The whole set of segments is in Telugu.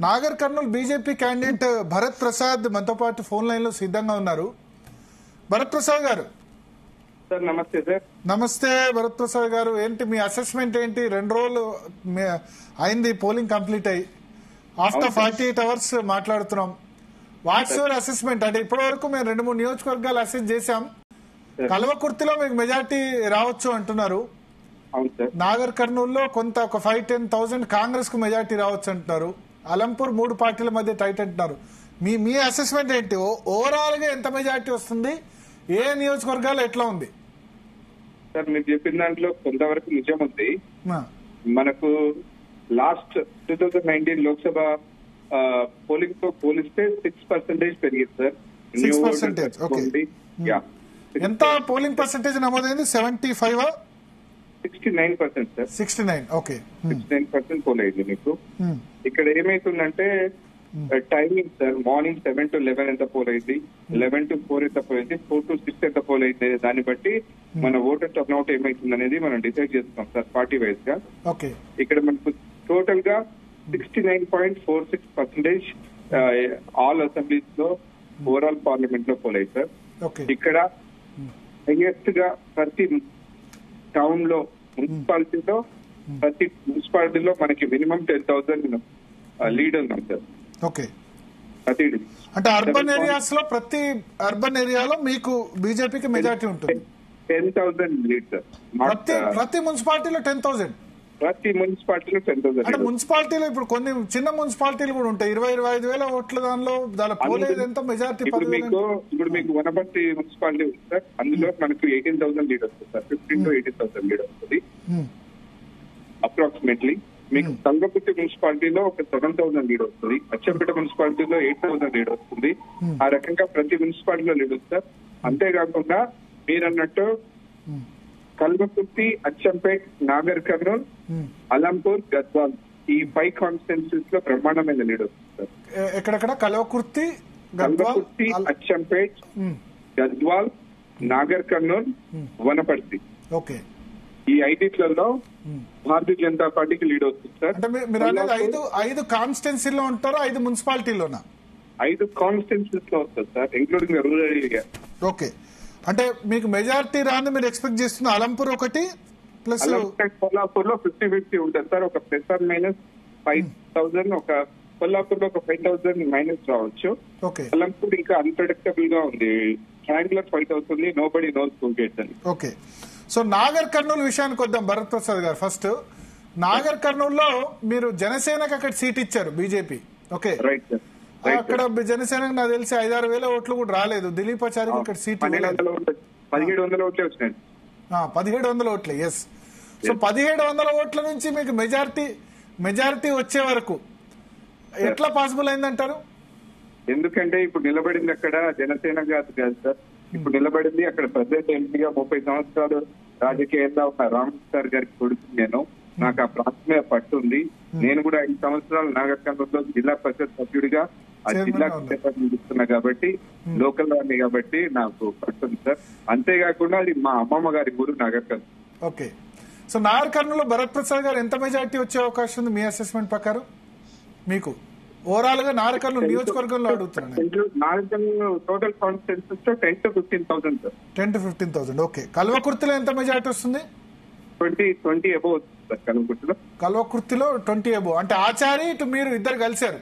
నాగర్ కర్నూల్ బీజేపీ క్యాండిడేట్ భరత్ ప్రసాద్ మనతో పాటు ఫోన్ లైన్ లో సిద్ధంగా ఉన్నారు. భరత్ ప్రసాద్ గారు సార్ నమస్తే సార్. నమస్తే భరత్ ప్రసాద్ గారు, ఏంటి మీ అసెస్మెంట్ ఏంటి? 2 రోజులు అయింది పోలింగ్ కంప్లీట్ అయ్యి, ఆఫ్టర్ 48 అవర్స్ మాట్లాడుతున్నాం. What's your assessment? అంటే ఇప్పటి వరకు మేము 2-3 నియోజకవర్గాలు అసెస్ చేశాం. కల్వకుర్తిలో మీకు మెజార్టీ రావచ్చు అంటున్నారు. నాగర్ కర్నూల్లో కొంత ఒక 5-10,000 కాంగ్రెస్ కు మెజార్టీ రావచ్చు అంటున్నారు. అలంపూర్ 3 పార్టీల మధ్య టైట్ అంటున్నారు. మీ అసెస్మెంట్ ఏంటి? ఓవరాల్ గా ఎంత మెజార్టీ వస్తుంది? ఏ నియోజకవర్గాలు ఎట్లా ఉంది? సార్ మీరు చెప్పిన దాంట్లో కొంతవరకు నిజం ఉంది. మనకు లాస్ట్ 2019 లోక్సభ పోలింగ్ తో పోలిస్తే 6% పెరిగింది సార్. 6%. ఓకే. ఎంత పోలింగ్ పర్సెంటేజ్ నమోదైంది? 75? 69% సార్. 69. ఓకే. 69% పోల్ అయింది మీకు. ఇక్కడ ఏమైతుందంటే టైమింగ్ సార్, మార్నింగ్ 7 to 11 ఎంత పోల్ అయింది, 11 to 4 ఎంత పోల్ అయింది, 4 to 6 ఎంత పోల్ అయింది. దాన్ని బట్టి మన ఓటర్ టర్న్అవుట్ ఏమైతుంది అనేది మనం డిసైడ్ చేస్తాం సార్ పార్టీ వైజ్ గా. ఇక్కడ మనకు టోటల్ గా 69.46% ఆల్ అసెంబ్లీస్ లో ఓవరాల్ పార్లమెంట్ లో పోల్ అయ్యి సార్. ఇక్కడ హైయెస్ట్ గా ప్రతి టౌన్ లో ప్రతి మున్సిపాలిటీలో మనకి మినిమం 10,000 లీడ్ ఉన్నాం సార్. ఓకే. అంటే అర్బన్ ఏరియాస్ లో ప్రతి అర్బన్ ఏరియాలో మీకు బీజేపీకి మెజార్టీ ఉంటుంది. 10,000 లీడ్ సార్. ప్రతి మున్సిపాలిటీలో 10,000. ప్రతి మున్సిపాలిటీలో 10,000. అంటే మున్సిపాలిటీలో ఇప్పుడు కొన్ని చిన్న మున్సిపాలిటీలు కూడా ఉంటాయి, 20-25 వేల ఓట్ల దానిలో పోలేదు ఎంత మెజార్టీ? ఇప్పుడు మీకు వనపర్తి మున్సిపాలిటీ ఉంది సార్, అందులో మనకు 18,000 లీడ్ వస్తుంది సార్. 15,000 to 18,000 లీడ్ వస్తుంది అప్రాక్సిమేట్లీ. మీకు కల్వకుర్తి మున్సిపాలిటీలో ఒక 7,000 లీడ్ వస్తుంది, అచ్చంపేట మున్సిపాలిటీలో 8,000 లీడ్ వస్తుంది. ఆ రకంగా ప్రతి మున్సిపాలిటీలో లీడ్ వస్తుంది సార్. అంతేకాకుండా మీరన్నట్టు కల్వకుర్తి, అచ్చంపేట్, నాగర్ కర్నూల్, అలంపూర్, గద్వాల్ ఈ 5 కాన్స్టిట్యున్సీస్ లో బ్రహ్మాండమైన లీడ్ వస్తుంది సార్. ఎక్కడెక్కడ? కల్వకుర్తి, అచ్చంపేట్, గద్వాల్, నాగర్ కర్నూల్, వనపర్తి. ఓకే. ఈ 5 భారతీయ జనతా పార్టీకి లీడ్ వస్తుంది సార్. అంటే మీరు అనేది 5 కాన్స్టిట్యున్సీలో ఉంటారు, 5 మున్సిపాలిటీలోనా? 5 కాన్స్టిట్యున్సీస్ లో వస్తుంది sir, including rural area. Okay. అంటే మీకు మెజారిటీ రాని మీరు ఎక్స్పెక్ట్ చేస్తున్న అలంపూర్ ఒకటి ప్లస్ కొల్లాపూర్ లో 50-50 ఉంటుంది సార్. ఒక +/- ఒక కొల్లాపూర్ లో ఒక 5,000 మైనస్ రావచ్చు. అలంపూర్ ఇంకా అన్ప్రెడిక్టబుల్ గా ఉంది, ట్రయాంగులర్ ఫైట్ అవుతుంది, నోబడీ నోస్ హూ గెట్స్ అని. ఓకే. సో నాగర్ కర్నూలు విషయానికి వద్దాం భరత్ ప్రసాద్ గారు. ఫస్ట్ నాగర్ కర్నూలులో మీరు జనసేనకు అక్కడ సీట్ ఇచ్చారు బీజేపీ. ఓకే. అక్కడ జనసేనకు నాకు తెలిసి 5-6 వేల ఓట్లు కూడా రాలేదు. దిలీప్ ఆచార్యకి ఇక్కడ సీట్ 1,700 ఓట్లే వచ్చినాయి. 1,700 ఓట్లే. ఎస్. సో 1,700 ఓట్ల నుంచి మీకు మెజారిటీ వచ్చే వరకు ఎట్లా పాసిబుల్ అయిందంటారు? ఎందుకంటే ఇప్పుడు నిలబడింది అక్కడ జనసేన కాదు సార్. ఇప్పుడు నిలబడింది అక్కడ ప్రజెంట్ ఎంపీగా 30 సంవత్సరాలు రాజకీయాల్లో ఉన్న రామ్ సార్ గారికి కొడుకు నేను. నాకు ఆ ప్రాంతం మీద పట్టుంది. నేను కూడా 5 సంవత్సరాలు నాగర్ కర్నూలులో జిల్లా పరిషత్ సభ్యుడిగా ఆ జిల్లాకు నిర్వహిస్తున్నా కాబట్టి, లోకల్ వాడిని కాబట్టి నాకు పట్టుంది సార్. అంతేకాకుండా అది మా అమ్మమ్మ గారి ఊరు నాగర్ కర్నూలు. ఓకే. సో నాగర్ కర్నూలులో భరత్ ప్రసాద్ గారు ఎంత మెజార్టీ వచ్చే అవకాశం ఉంది మీ అసెస్మెంట్ ప్రకారం? మీకు ఓవరాల్ గా నాగర్ కర్నూలు నియోజకవర్గంలో అడుగుతున్నాను. Nagarkurnool total constituencies 10,000 to 15,000 sir. 10,000 to 15,000. Okay. కల్వకుర్తిలో ఎంత మెజార్టీ వస్తుంది? 20 అబోవ్ వస్తుంది సార్ కల్వకుర్తిలో. కల్వకుర్తిలో 20 అబోవ్. అంటే ఆచారి ఇటు మీరు ఇద్దరు కలిశారు?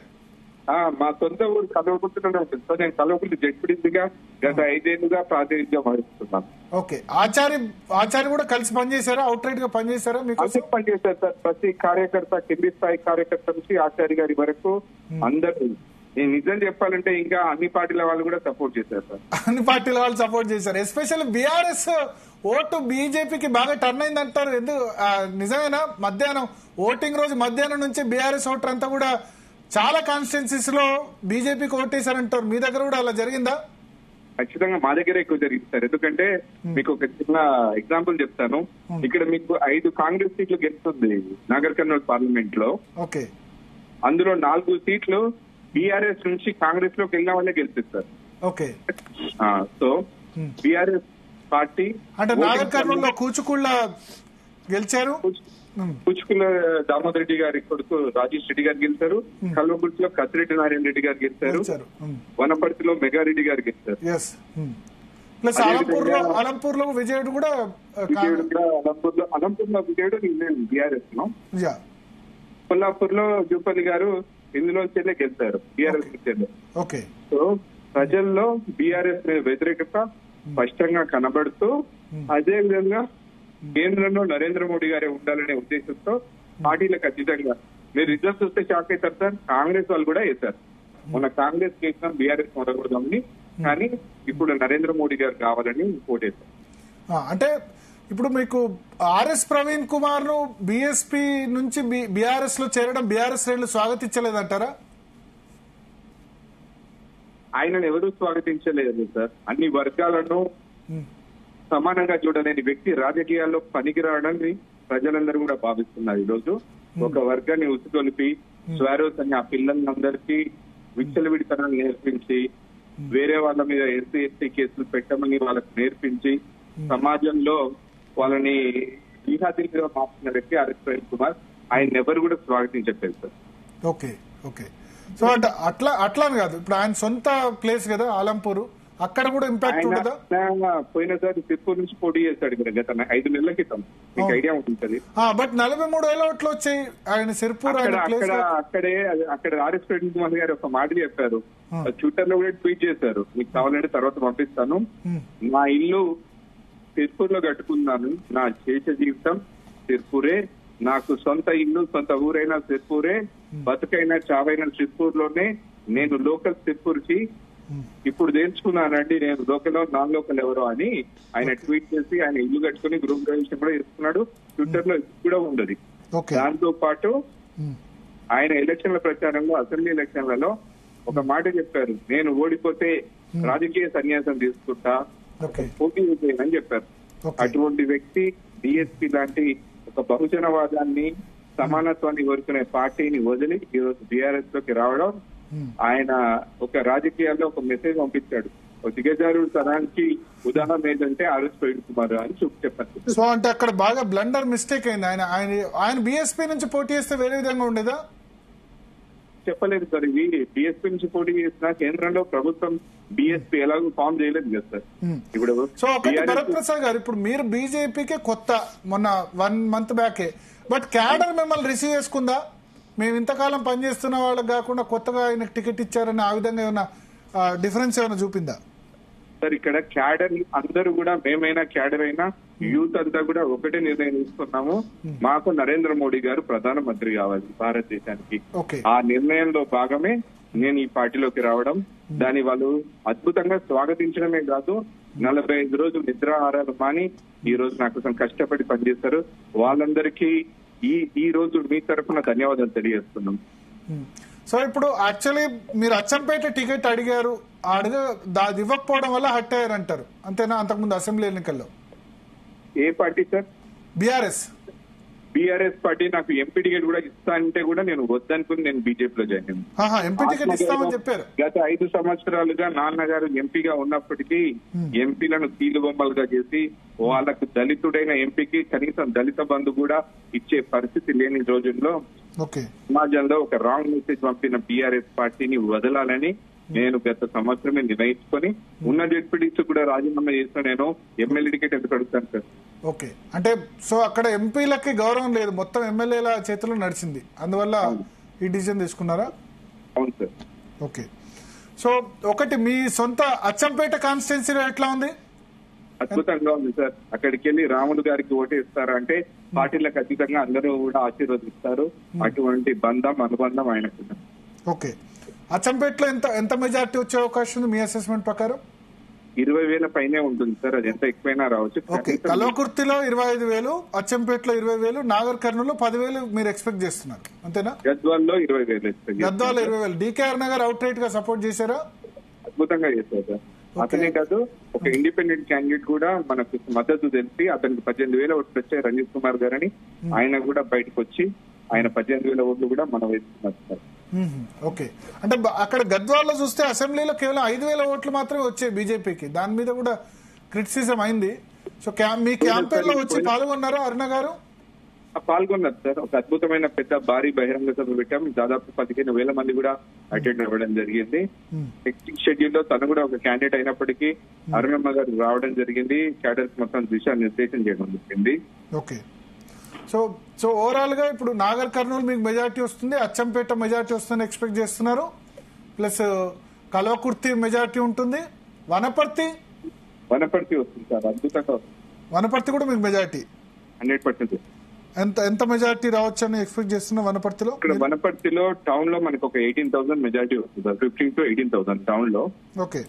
మా సొంత ఊరు కల్వకుర్తిలోనే ఉంటుంది సార్. నేను కల్వకుర్తి జడ్పీటీసీగా గత 5 ఏళ్లుగా ప్రాతినిధ్యం వహిస్తున్నాను. ఓకే. ఆచారి కూడా కలిసి పనిచేశారా? అవుట్ రైట్ గా పనిచేశారా? మీకు పనిచేశారు సార్. ప్రతి కార్యకర్త, కింది స్థాయి కార్యకర్త నుంచి ఆచార్య గారి వరకు అందరూ. నేను నిజం చెప్పాలంటే ఇంకా అన్ని పార్టీల వాళ్ళు కూడా సపోర్ట్ చేశారు సార్. అన్ని పార్టీల వాళ్ళు సపోర్ట్ చేశారు. ఎస్పెషల్లీ బీఆర్ఎస్ ఓటు బీజేపీకి బాగా టర్న్ అయింది అంటారు. ఎందుకు నిజమేనా? మధ్యాహ్నం ఓటింగ్ రోజు మధ్యాహ్నం నుంచి బీఆర్ఎస్ ఓటర్ అంతా కూడా చాలా కాన్స్టిట్యున్సీస్ లో బీజేపీకి ఓటేశారంటారు. మీ దగ్గర కూడా అలా జరిగిందా? ఖచ్చితంగా మా దగ్గర ఎక్కువ జరిగింది సార్. ఎందుకంటే మీకు ఒక చిన్న ఎగ్జాంపుల్ చెప్తాను. ఇక్కడ మీకు 5 కాంగ్రెస్ సీట్లు గెలుస్తుంది నాగర్ కర్నూలు పార్లమెంట్ లో. ఓకే. అందులో 4 సీట్లు బీఆర్ఎస్ నుంచి కాంగ్రెస్ లోకి వెళ్ళిన వాళ్ళే గెలిపిస్తారు. ఓకే. సో బీఆర్ఎస్ పార్టీ అంటే నాగర్ కర్నూలులో కూచుకుళ్ళ గెలిచారు. పుచ్చుకుల దామోదర్ రెడ్డి గారి కొడుకు రాజేష్ రెడ్డి గారు గెలిచారు. కల్వకుర్తిలో కత్తిరెడ్డి నారాయణ రెడ్డి గారు గెలిచారు. వనపర్తిలో మెగారెడ్డి గారు గెలిచారు. ప్లస్ అలంపూర్ లో విజయుడు కూడా అలంపూర్లో విజయుడు నేను బీఆర్ఎస్ లో, కొల్లాపూర్ లో జూపల్లి గారు ఇందులో చెల్లె గెలిచారు బీఆర్ఎస్ చెల్లె. సో ప్రజల్లో బీఆర్ఎస్ వ్యతిరేకత స్పష్టంగా కనబడుతూ అదే విధంగా కేంద్రంలో నరేంద్ర మోడీ గారే ఉండాలనే ఉద్దేశంతో పార్టీలకు అతీతంగా మీరు రిజల్ట్స్ వస్తే షాక్ అవుతారు సార్. కాంగ్రెస్ వాళ్ళు కూడా వేశారు. మొన్న కాంగ్రెస్ చేసిన బీఆర్ఎస్ మొదలకూడదామని, కానీ ఇప్పుడు నరేంద్ర మోడీ గారు కావాలని ఓటేశారు. అంటే ఇప్పుడు మీకు ఆర్ఎస్ ప్రవీణ్ కుమార్ ను బీఎస్పీ నుంచి బీఆర్ఎస్ లో చేరడం బీఆర్ఎస్ శ్రేణులు స్వాగతించలేదంటారా? ఆయనను ఎవరూ స్వాగతించలేదు సార్. అన్ని వర్గాలను సమానంగా చూడలేని వ్యక్తి రాజకీయాల్లో పనికిరావడాన్ని ప్రజలందరూ కూడా భావిస్తున్నారు. ఈ రోజు ఒక వర్గాన్ని ఉసుకొలిపి స్వారోస్ అని ఆ పిల్లలందరికీ విచ్చలవిడితనాన్ని నేర్పించి వేరే వాళ్ళ మీద ఎస్సీ ఎస్టీ కేసులు పెట్టమని వాళ్ళకు నేర్పించి సమాజంలో వాళ్ళని జీహాదీలుగా మార్చిన వ్యక్తి ఆర్ఎస్ ప్రవీణ్ కుమార్. ఆయన ఎవరు కూడా స్వాగతించట్లేదు సార్. ఓకే. సో అట్లా కాదు, ఇప్పుడు ఆయన సొంత ప్లేస్ కదా ఆలంపూర్, అక్కడ కూడా ఇంపాక్ట్ ఉండదా? పోయినసారి సిర్పూర్ నుంచి పోటీ చేశాడు ఇక్కడ గత 5 నెలల క్రితం. మీకు ఐడియా ఉంటుంది. బట్ 43,000 ఓట్లు వచ్చాయి ఆయన సిర్పూర్. అక్కడ ఆర్ఎస్ ప్రవీణ్ కుమార్ గారు ఒక మాట చెప్పారు, ట్విట్టర్ లో కూడా ట్వీట్ చేశారు, మీకు కావాలంటే తర్వాత పంపిస్తాను. నా ఇల్లు సిర్పూర్ లో కట్టుకున్నాను, నా శేష జీవితం సిర్పూరే, నాకు సొంత ఇల్లు సొంత ఊరైనా సిర్పూరే, బతుకైనా చావైనా సిర్పూర్ లోనే, నేను లోకల్ సిర్పూర్ కి ఇప్పుడు తెలుసుకున్నానండి, నేను లోకల్ నాన్ లోకల్ ఎవరో అని ఆయన ట్వీట్ చేసి ఆయన ఇల్లు కట్టుకుని గృహ ప్రవేశం కూడా చేసుకున్నాడు. ట్విట్టర్ లో కూడా ఉండదు. దాంతో పాటు ఆయన ఎలక్షన్ల ప్రచారంలో అసెంబ్లీ ఎలక్షన్లలో ఒక మాట చెప్పారు, నేను ఓడిపోతే రాజకీయ సన్యాసం తీసుకుంటా, పోటీ చేయని చెప్పారు. అటువంటి వ్యక్తి బీఎస్పీ లాంటి ఒక బహుజనవాదాన్ని సమానత్వాన్ని కోరుకునే పార్టీని వదిలి ఈరోజు బీఆర్ఎస్ లోకి రావడం, ఆయన ఒక రాజకీయాల్లో ఒక మెసేజ్ పంపించాడు. దిగజారుడు తరానికి ఉదాహరణ ఏంటంటే ఆర్ఎస్ ప్రవీణ్ కుమార్ అని చెప్పారు. సో అంటే అక్కడ బాగా బ్లండర్ మిస్టేక్ అయింది. ఆయన బీఎస్పీ నుంచి పోటీ చేస్తే వేరే విధంగా ఉండేదా? చెప్పలేదు సార్. ఇది బీఎస్పీ నుంచి పోటీ చేసిన కేంద్రంలో ప్రభుత్వం బీఎస్పీ ఎలాగో ఫామ్ చేయలేదు కదా సార్. ఇప్పుడు సో ఒకటి భరత్ ప్రసాద్ గారు, ఇప్పుడు మీరు బీజేపీకే కొత్త, మొన్న 1 మంత్ బ్యాకే, బట్ క్యాడర్ మిమ్మల్ని రిసీవ్ చేసుకుందా? మేము ఇంతకాలం పనిచేస్తున్న వాళ్ళకి కాకుండా కొత్తగా ఆయనకు టికెట్ ఇచ్చారని ఆ విధంగా ఏమైనా డిఫరెన్స్ ఏమైనా చూపిందా సార్? ఇక్కడ క్యాడర్ అందరూ కూడా, మేమైనా క్యాడర్ అయినా యూత్ అంతా కూడా ఒకటే నిర్ణయం తీసుకున్నాము, మాకు నరేంద్ర మోడీ గారు ప్రధానమంత్రి కావాలి భారతదేశానికి. ఆ నిర్ణయంలో భాగమే నేను ఈ పార్టీలోకి రావడం. దాన్ని వాళ్ళు అద్భుతంగా స్వాగతించడమే కాదు, 45 రోజులు నిద్రాహారాలు మాని ఈ రోజు నా కోసం కష్టపడి పనిచేస్తారు. వాళ్ళందరికీ ఈ రోజు మీ తరఫున ధన్యవాదాలు తెలియజేస్తున్నాం. సో ఇప్పుడు యాక్చువల్లీ మీరు అచ్చంపేట టికెట్ అడిగారు, అది ఇవ్వకపోవడం వల్ల హట్ అయ్యారంటారు, అంతేనా? అంతకుముందు అసెంబ్లీ ఎన్నికల్లో ఏ పార్టీ సార్? బీఆర్ఎస్ పార్టీ నాకు ఎంపీ టికెట్ కూడా ఇస్తా అంటే కూడా నేను వద్దనుకుని నేను బీజేపీలో జాయిన్ అయ్యాను. గత 5 సంవత్సరాలుగా నాన్నగారు ఎంపీగా ఉన్నప్పటికీ ఎంపీలను కీలు బొమ్మలుగా చేసి వాళ్ళకు దళితుడైన ఎంపీకి కనీసం దళిత బంధు కూడా ఇచ్చే పరిస్థితి లేని రోజుల్లో సమాజంలో ఒక రాంగ్ మెసేజ్ పంపిన బీఆర్ఎస్ పార్టీని వదలాలని నేను గత సంవత్సరమే నిర్ణయించుకొని ఉన్న డిప్యూటీస్ కూడా రాజీనామా చేసిన నేను ఎమ్మెల్యే టికెట్ ఎందుకు అడుగుతాను సార్? అంటే సో అక్కడ ఎంపీలకి గౌరవం లేదు, మొత్తం ఎమ్మెల్యేల చేతిలో నడిచింది, అందువల్ల ఈ డిసిజన్ తీసుకున్నారా? అవును సార్. సో ఒకటి మీ సొంత అచ్చంపేట కాన్స్టిట్యున్సీలో ఎట్లా ఉంది? అద్భుతంగా ఉంది సార్. అక్కడికి వెళ్ళి రాములు గారికి ఓటేస్తారా అంటే పార్టీలకు అతీతంగా అందరూ కూడా ఆశీర్వదిస్తారు. అటువంటి అనుబంధం ఆయనకు. అచ్చంపేటలో ఎంత మెజార్టీ వచ్చే అవకాశం ఉంది మీ అసెస్మెంట్ ప్రకారం? 20,000 పైనే ఉంటుంది సార్, అది ఎంత ఎక్కువైనా రావచ్చు. కల్వకుర్తిలో 25,000, అచ్చంపేటలో 20,000, నాగర్ కర్నూలు 10,000 మీరు ఎక్స్పెక్ట్ చేస్తున్నారు, అంతేనా? గద్వాల్లో 20,000. గద్వాల్లో 20,000. డీకేఆర్ నగర్ అవుట్ రైట్ గా సపోర్ట్ చేశారా? అద్భుతంగా చేశారు సార్. అతనే కాదు, ఒక ఇండిపెండెంట్ క్యాండిడేట్ కూడా మనకు మద్దతు తెలిసి అతనికి 18,000 ఓట్లు వచ్చాయి, రంజిత్ కుమార్ గారు అని. ఆయన కూడా బయటకు వచ్చి ఆయన 18,000 ఓట్లు కూడా మనం వేస్తున్నారు సార్. అంటే అక్కడ గద్వాల్లో చూస్తే అసెంబ్లీలో కేవలం 5,000 ఓట్లు మాత్రమే వచ్చాయి బీజేపీకి, దాని మీద కూడా క్రిటిసిజం అయింది. సో మీ క్యాంపెయిన్ లో వచ్చి పాల్గొన్నారా అరుణ గారు? పాల్గొన్నారు సార్. ఒక అద్భుతమైన పెద్ద భారీ బహిరంగ సభ పెట్టాం. దాదాపు 15,000 మంది కూడా అటెండ్ అవ్వడం జరిగింది. హెక్టిక్ షెడ్యూల్ లో తను కూడా ఒక క్యాండిడేట్ అయినప్పటికీ అరుణమ్మ గారు రావడం జరిగింది. క్యాడర్స్ మొత్తం దిశానిర్దేశం చేయడం జరిగింది. ఓకే. సో ఓవరాల్ గా ఇప్పుడు నాగర్ కర్నూలు మీకు మెజార్టీ వస్తుంది, అచ్చంపేట మెజార్టీ వస్తుందని ఎక్స్పెక్ట్ చేస్తున్నారు, ప్లస్ కల్వకుర్తి మెజార్టీ ఉంటుంది, వనపర్తి వస్తుంది సార్, అద్భుతంగా వనపర్తి కూడా మీకు మెజార్టీ 100%. ఎంత మెజార్టీ రావచ్చు అని ఎక్స్పెక్ట్ చేస్తున్నా వనపర్తిలో? ఇక్కడ వనపర్తిలో టౌన్ లో మనకు ఒక 18,000 మెజార్టీ వస్తుంది సార్. 15 to 18,000 టౌన్ లో. ఓకే.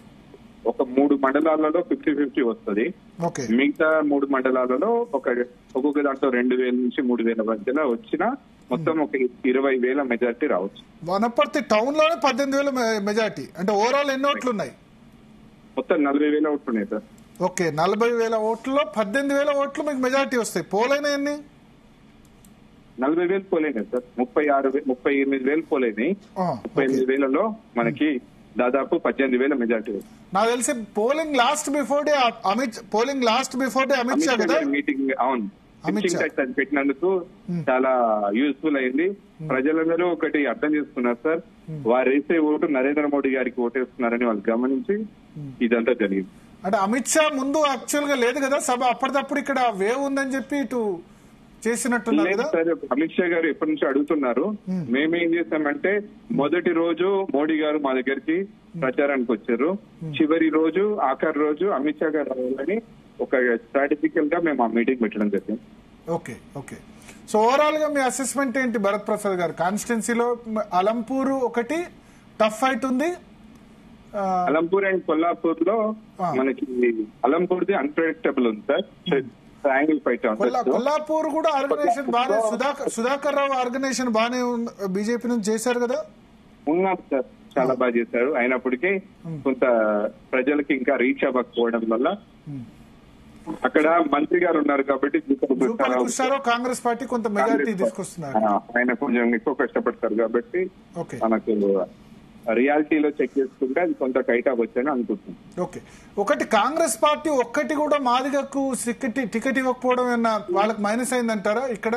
ఒక 3 మండలాలలో 50-50 వస్తుంది. ఓకే. మిగతా 3 మండలాలలో ఒక్కొక్క దాంట్లో 2,000 నుంచి 3,000 మధ్యలో వచ్చిన మొత్తం ఒక 20,000 మెజార్టీ రావచ్చు. వనపర్తి టౌన్ లోనే 18,000 మెజార్టీ అంటే ఓవరాల్ ఎన్ని ఓట్లు ఉన్నాయి? మొత్తం 40,000 ఓట్లు ఉన్నాయి సార్. ఓకే. 40,000 ఓట్లలో 18,000 ఓట్లు మీకు మెజార్టీ వస్తాయి. పోలైనా ఎన్ని? 40,000 పోలైనాయి సార్. 38,000 పోలైనాయి. 38,000లో మనకి దాదాపు 18,000 మెజార్టీ. నాకు తెలిసి polling last before day Amit Shah కదా మీటింగ్. అవును, పెట్టినందుకు చాలా యూస్ఫుల్ అయింది. ప్రజలందరూ ఒకటి అర్థం చేసుకున్నారు సార్, వారు వేసే ఓటు నరేంద్ర మోడీ గారికి ఓటేస్తున్నారని వాళ్ళు గమనించి ఇదంతా జరిగింది. అంటే అమిత్ షా ముందు యాక్చువల్ గా లేదు కదా సభ, అప్పటికప్పుడు ఇక్కడ వేవ్ ఉందని చెప్పి ఇటు చేసినట్టున్నారు కదా సార్. అమిత్ షా గారు ఎప్పటి నుంచి అడుగుతున్నారు. మేమేం చేసామంటే మొదటి రోజు మోడీ గారు మా దగ్గరికి ప్రచారానికి వచ్చారు. చివరి రోజు ఆఖరి రోజు అమిత్ షా గారు రావాలని ఒక స్ట్రాటజికల్ గా మేము ఆ మీటింగ్ పెట్టడం జరిగింది. ఓకే. సో ఓవరాల్ గా మీ అసెస్మెంట్ ఏంటి భరత్ ప్రసాద్ గారు? కాన్స్టిట్యున్సీలో అలంపూర్ ఒకటి టఫ్ ఫైట్ ఉంది. అలంపూర్ అండ్ కొల్లాపూర్ లో మనకి అలంపూర్ది అన్ప్రెడిక్టబుల్ ఉంది సార్. Triangle fight. కొల్లాపూర్ కూడా ఆర్గనైజేషన్ బాగానే, సుధాకర్ రావు ఆర్గనైజేషన్ బాగానే బీజేపీ నుంచి చేశారు కదా. ఉన్నారు సార్, చాలా బాగా చేశారు. అయినప్పటికీ కొంత ప్రజలకి ఇంకా రీచ్ అవ్వకపోవడం వల్ల అక్కడ మంత్రి గారు ఉన్నారు కాబట్టి కాంగ్రెస్ పార్టీ కొంత మెజారిటీ తీసుకొస్తున్నారు. ఆయన కొంచెం ఎక్కువ కష్టపడతారు కాబట్టి మనకు రియాలిటీలో చెక్ చేసుకుంటే అది కొంత టైట్ అవ్వచ్చని అనుకుంటున్నాం. ఓకే. ఒకటి కాంగ్రెస్ పార్టీ ఒక్కటి కూడా మాదిగకు టికెట్ ఇవ్వకపోవడం ఏమన్నా వాళ్ళకి మైనస్ అయిందంటారా? ఇక్కడ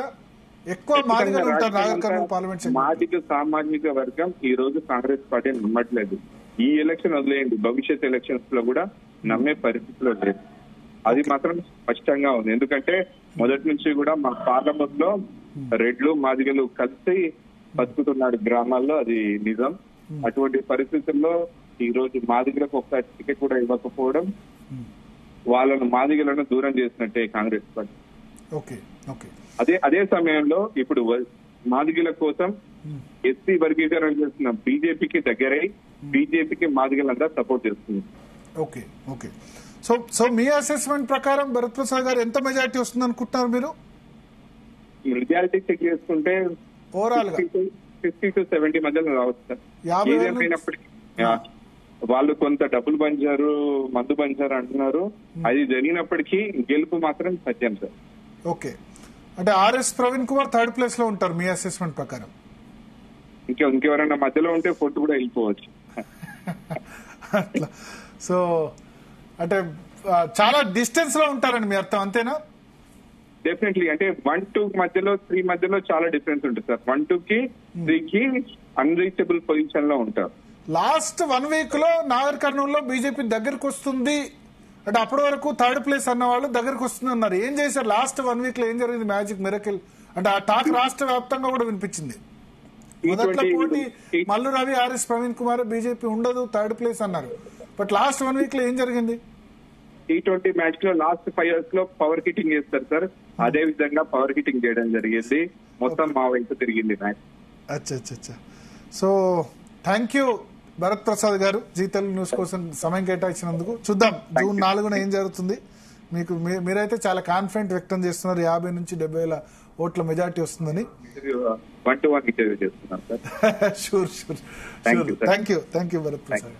ఎక్కువ మాదిగలు ఉంటారు నాగర్ కర్నూలు పార్లమెంట్. మాదిగ సామాజిక వర్గం ఈ రోజు కాంగ్రెస్ పార్టీని నమ్మట్లేదు. ఈ ఎలక్షన్ వదిలేయండి, భవిష్యత్ ఎలక్షన్స్ లో కూడా నమ్మే పరిస్థితిలో లేదు. అది మాత్రం స్పష్టంగా ఉంది. ఎందుకంటే మొదటి నుంచి కూడా మా పార్లమెంట్ లో రెడ్లు మాదిగలు కలిసి బతుకుతున్నాడు గ్రామాల్లో, అది నిజం. అటువంటి పరిస్థితుల్లో ఈ రోజు మాదిగలకు ఒక్క టికెట్ కూడా ఇవ్వకపోవడం వాళ్ళను మాదిగలను దూరం చేసినట్టే కాంగ్రెస్ పార్టీ. అదే సమయంలో ఇప్పుడు మాదిగల కోసం ఎస్సీ వర్గీకరణ చేస్తున్న బీజేపీకి దగ్గరై బీజేపీకి మాదిగలంతా సపోర్ట్ చేస్తుంది. ఓకే. సో మీ అసెస్మెంట్ ప్రకారం భరత్ ప్రసాద్ గారు ఎంత మెజారిటీ వస్తుంది అనుకుంటున్నారు మీరు? మెజారిటీ చెక్ చేసుకుంటే ఓవరాల్ 50 to 70 మధ్యలో రావచ్చు సార్. ఏదేమైనప్పటికీ వాళ్ళు కొంత డబ్బులు పంచారు, మందు పంచారు అంటున్నారు. అది జరిగినప్పటికీ గెలుపు మాత్రం సత్యం సార్. ఓకే. అంటే RS Praveen Kumar third place లో ఉంటారు మీ అసెస్మెంట్ ప్రకారం. ఇంకెవరైనా మధ్యలో ఉంటే పొట్టు కూడా వెళ్ళిపోవచ్చు. సో అంటే చాలా డిస్టెన్స్ లో ఉంటారని మీ అర్థం, అంతేనా? డెఫినెట్లీ. అంటే 1-2 మధ్యలో 3 మధ్యలో చాలా డిఫరెన్స్ ఉంటుంది సార్. 1-2 కి 3 కి అన్రీచబుల్ పొజిషన్ లో ఉంటారు. లాస్ట్ 1 వీక్ లో నాగర్ కర్నూలులో బీజేపీ దగ్గరకు వస్తుంది అంటే అప్పటి వరకు థర్డ్ ప్లేస్ అన్న వాళ్ళు దగ్గరకు వస్తుంది అన్నారు. ఏం చేశారు లాస్ట్ 1 వీక్ లో? ఏం జరిగింది మ్యాజిక్ మిరకిల్? అంటే ఆ టాక్ రాష్ట్ర వ్యాప్తంగా కూడా వినిపించింది. మొదట్లో పోటీ మల్లు రవి, ఆర్ఎస్ ప్రవీణ్ కుమార్, బీజేపీ ఉండదు థర్డ్ ప్లేస్ అన్నారు. బట్ లాస్ట్ 1 వీక్ లో ఏం జరిగింది? T20 మ్యాచ్ లో లాస్ట్ 5 years లో పవర్ హిట్టింగ్ చేస్తారు సార్. అదే విధంగా పవర్ హిట్టింగ్ చేయడం జరిగింది. మొత్తం మా వైపు తిరిగింది మ్యాచ్. అచ్చా. So thank you Bharat Prasad గారు, జీ తెలుగు న్యూస్ కోసం సమయం కేటాయించినందుకు. చూద్దాం జూన్ 4న ఏం జరుగుతుంది. మీరైతే చాలా కాన్ఫిడెంట్ వ్యక్తం చేస్తున్నారు 50 నుంచి 70,000 ఓట్ల మెజార్టీ వస్తుందని. 1-1 ఇంటర్వ్యూ చేస్తున్నాం sir. Sure. Thank you Bharat Prasad.